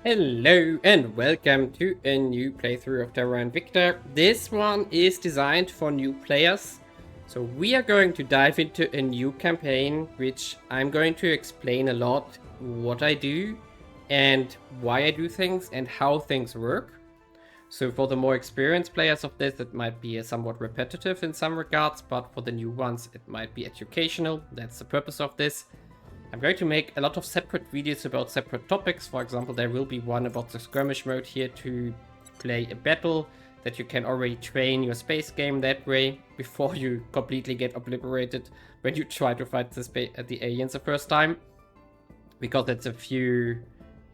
Hello and welcome to a new playthrough of Terra Invicta. This one is designed for new players. So we are going to dive into a new campaign, which I'm going to explain a lot what I do and why I do things and how things work. So for the more experienced players of this, it might be somewhat repetitive in some regards, but for the new ones, it might be educational. That's the purpose of this. I'm going to make a lot of separate videos about separate topics. For example, there will be one about the skirmish mode here to play a battle that you can already train your space game that way before you completely get obliterated when you try to fight the aliens the first time. Because it's a few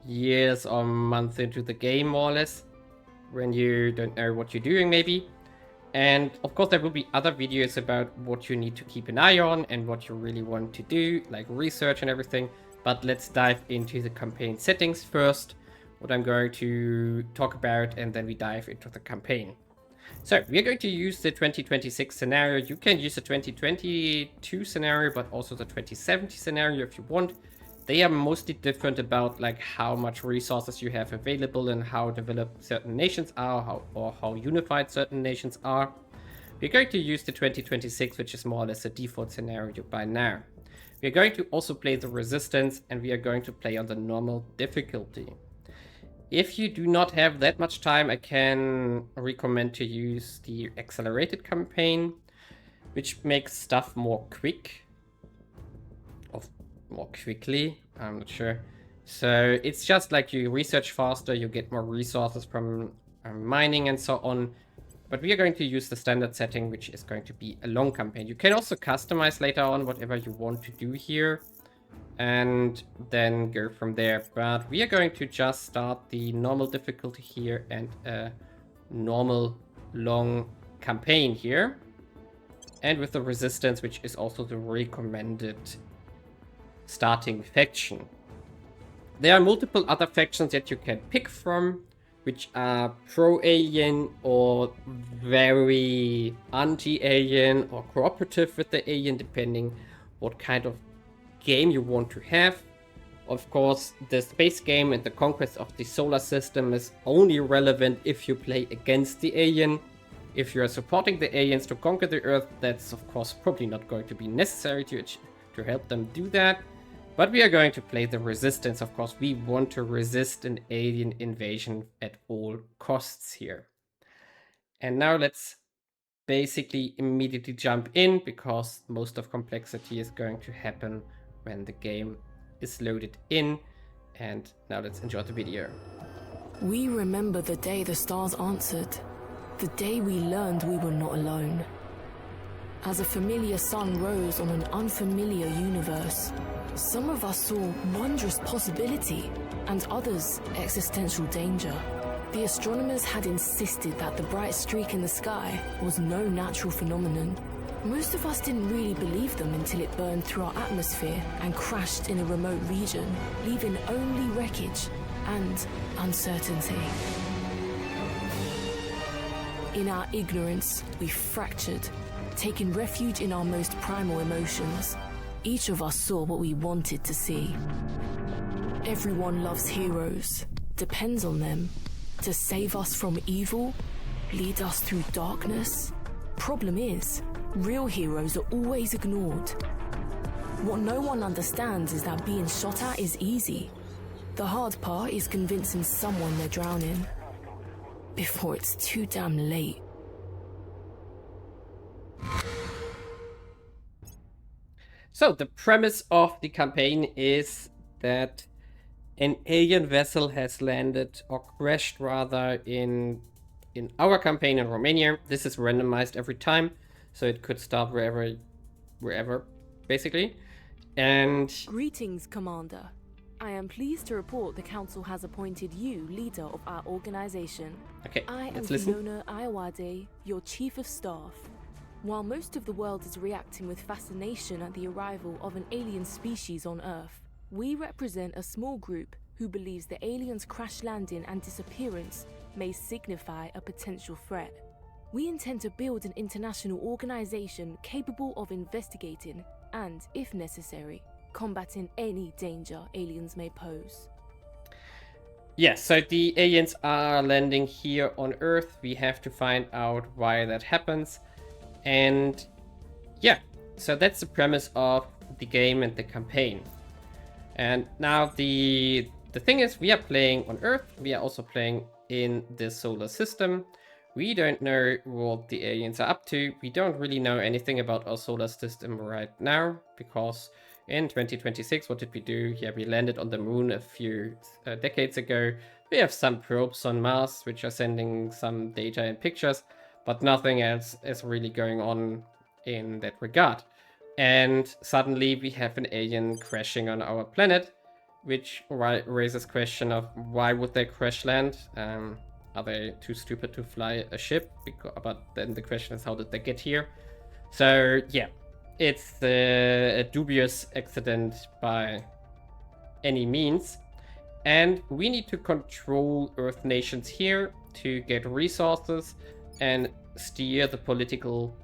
years or months into the game, more or less, when you don't know what you're doing maybe. And of course there will be other videos about what you need to keep an eye on and what you really want to do, like research and everything. But let's dive into the campaign settings first, what I'm going to talk about, and then we dive into the campaign. So we are going to use the 2026 scenario. You can use the 2022 scenario, but also the 2070 scenario if you want. They are mostly different about like how much resources you have available and how developed certain nations are, or how unified certain nations are. We're going to use the 2026, which is more or less a default scenario by now. We're going to also play the resistance, and we are going to play on the normal difficulty. If you do not have that much time, I can recommend to use the accelerated campaign, which makes stuff more quick. More quickly, I'm not sure. So it's just like you research faster, you get more resources from mining and so on. But we are going to use the standard setting, which is going to be a long campaign. You can also customize later on whatever you want to do here and then go from there. But we are going to just start the normal difficulty here and a normal long campaign here. And with the resistance, which is also the recommended starting faction. There are multiple other factions that you can pick from, which are pro-alien or very anti-alien or cooperative with the alien, depending what kind of game you want to have. Of course, the space game and the conquest of the solar system is only relevant if you play against the alien. If you are supporting the aliens to conquer the Earth, that's of course probably not going to be necessary to help them do that. But we are going to play the resistance, of course. We want to resist an alien invasion at all costs here. And now let's basically immediately jump in, because most of complexity is going to happen when the game is loaded in. And now let's enjoy the video. We remember the day the stars answered, the day we learned we were not alone. As a familiar sun rose on an unfamiliar universe, some of us saw wondrous possibility and others existential danger. The astronomers had insisted that the bright streak in the sky was no natural phenomenon. Most of us didn't really believe them until it burned through our atmosphere and crashed in a remote region, leaving only wreckage and uncertainty. In our ignorance, we fractured, taking refuge in our most primal emotions. Each of us saw what we wanted to see. Everyone loves heroes, depends on them, to save us from evil, lead us through darkness. Problem is, real heroes are always ignored. What no one understands is that being shot at is easy. The hard part is convincing someone they're drowning before it's too damn late. So the premise of the campaign is that an alien vessel has landed, or crashed rather, in our campaign in Romania. This is randomized every time, so it could start wherever, basically. And Greetings, Commander. I am pleased to report the Council has appointed you leader of our organization. okay, I am let's listen. Fiona Iowade, your Chief of Staff. While most of the world is reacting with fascination at the arrival of an alien species on Earth, we represent a small group who believes the aliens' crash landing and disappearance may signify a potential threat. We intend to build an international organization capable of investigating and, if necessary, combating any danger aliens may pose. Yes, so the aliens are landing here on Earth. We have to find out why that happens. And yeah, so that's the premise of the game and the campaign. And now the thing is, we are playing on Earth. We are also playing in the solar system. We don't know what the aliens are up to. We don't really know anything about our solar system right now, because in 2026, what did we do? Yeah, we landed on the moon a few decades ago. We have some probes on Mars, which are sending some data and pictures, but nothing else is really going on in that regard. And suddenly we have an alien crashing on our planet, which raises question of why would they crash land? Are they too stupid to fly a ship? But then the question is, how did they get here? So yeah, it's a dubious accident by any means. And we need to control Earth nations here to get resources and steer the political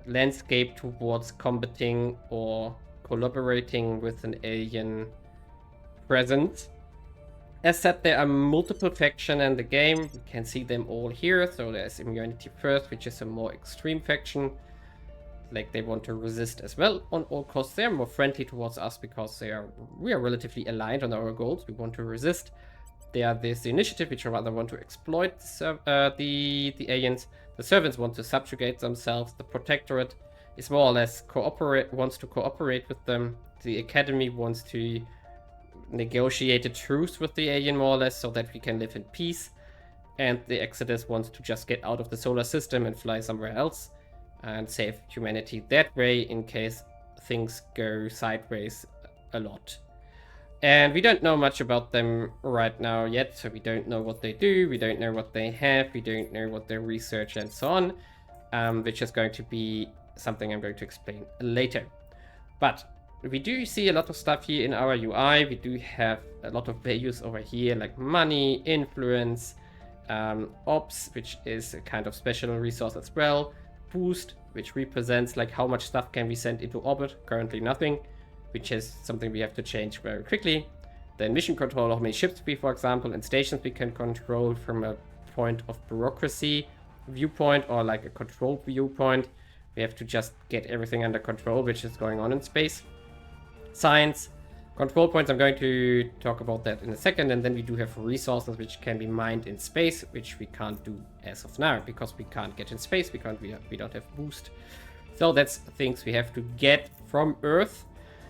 landscape towards combating or collaborating with an alien presence. As said, there are multiple factions in the game. We can see them all here. So there's Immunity First, which is a more extreme faction. Like, they want to resist as well on all costs. They're more friendly towards us because we are relatively aligned on our goals. We want to resist. There's the Initiative, which rather want to exploit the aliens. The Servants want to subjugate themselves. The Protectorate is more or less wants to cooperate with them. The Academy wants to negotiate a truce with the alien, more or less, so that we can live in peace. And the Exodus wants to just get out of the solar system and fly somewhere else and save humanity that way in case things go sideways a lot. And we don't know much about them right now yet, so we don't know what they do, we don't know what they have, we don't know what they research and so on, which is going to be something I'm going to explain later. But we do see a lot of stuff here in our UI. We do have a lot of values over here, like money, influence, ops, which is a kind of special resource as well, boost, which represents like how much stuff can we send into orbit, currently nothing, which is something we have to change very quickly. Then mission control, how many ships we, for example, and stations we can control from a point of bureaucracy viewpoint, or like a control viewpoint. We have to just get everything under control, which is going on in space. Science, control points, I'm going to talk about that in a second. And then we do have resources which can be mined in space, which we can't do as of now because we can't get in space, we don't have boost. So that's things we have to get from Earth.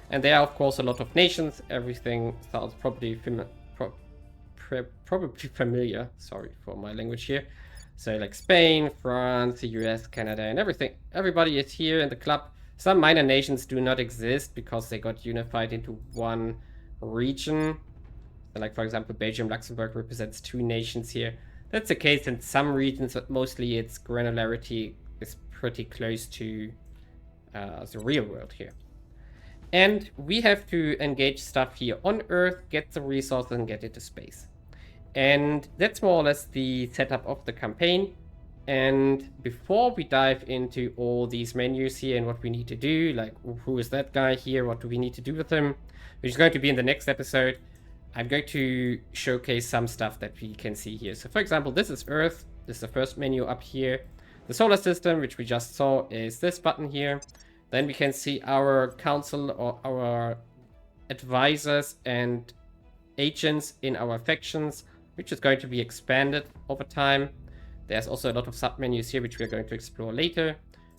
And there are, of course, a lot of nations. Everything sounds probably familiar. Sorry for my language here. So like Spain, France, the US, Canada, and everything. Everybody is here in the club. Some minor nations do not exist because they got unified into one region. So like, for example, Belgium, Luxembourg represents 2 nations here. That's the case in some regions, but mostly its granularity is pretty close to the real world here. And we have to engage stuff here on Earth, get the resources, and get into space. And that's more or less the setup of the campaign. And before we dive into all these menus here and what we need to do, like who is that guy here, what do we need to do with him, which is going to be in the next episode, I'm going to showcase some stuff that we can see here. So for example, this is Earth. This is the first menu up here. The solar system, which we just saw, is this button here. Then we can see our council or our advisors and agents in our factions, which is going to be expanded over time. There's also a lot of submenus here, which we are going to explore later.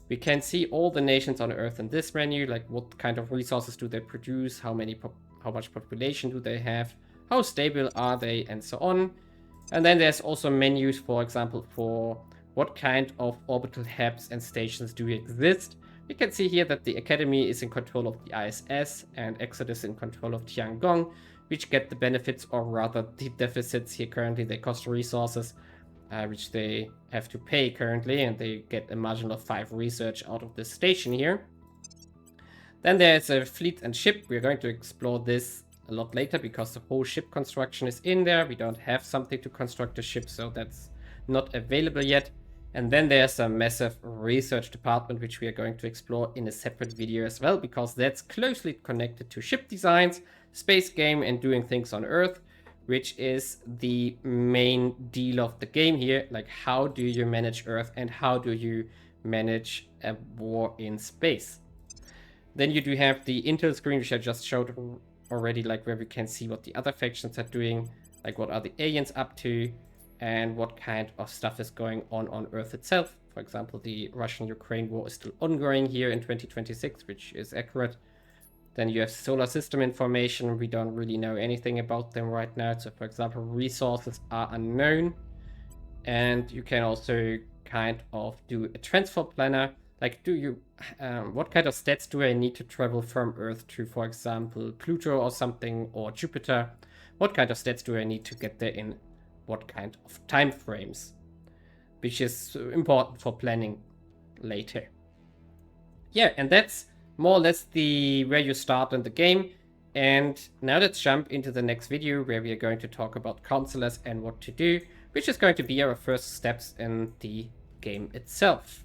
We can see all the nations on Earth in this menu, like what kind of resources do they produce, how much population do they have, how stable are they, and so on. And then there's also menus, for example, for what kind of orbital hubs and stations do exist. We can see here that the Academy is in control of the ISS and Exodus in control of Tiangong, which get the benefits, or rather the deficits here currently. They cost resources, which they have to pay currently, and they get a margin of 5 research out of this station here. Then there's a fleet and ship. We're going to explore this a lot later because the whole ship construction is in there. We don't have something to construct a ship, so that's not available yet. And then there's a massive research department, which we are going to explore in a separate video as well, because that's closely connected to ship designs, space game, and doing things on Earth. which is the main deal of the game here. Like, how do you manage Earth and how do you manage a war in space? Then you do have the intel screen, which I just showed already, like where we can see what the other factions are doing, like what are the aliens up to, and what kind of stuff is going on Earth itself. For example, the Russian-Ukraine war is still ongoing here in 2026, which is accurate. Then you have solar system information. We don't really know anything about them right now. So for example, resources are unknown. And you can also kind of do a transfer planner. Like, what kind of stats do I need to travel from Earth to, for example, Pluto or something, or Jupiter? What kind of stats do I need to get there in what kind of time frames? Which is important for planning later. Yeah, and that's more or less where you start in the game. And now let's jump into the next video where we are going to talk about counselors and what to do, which is going to be our first steps in the game itself.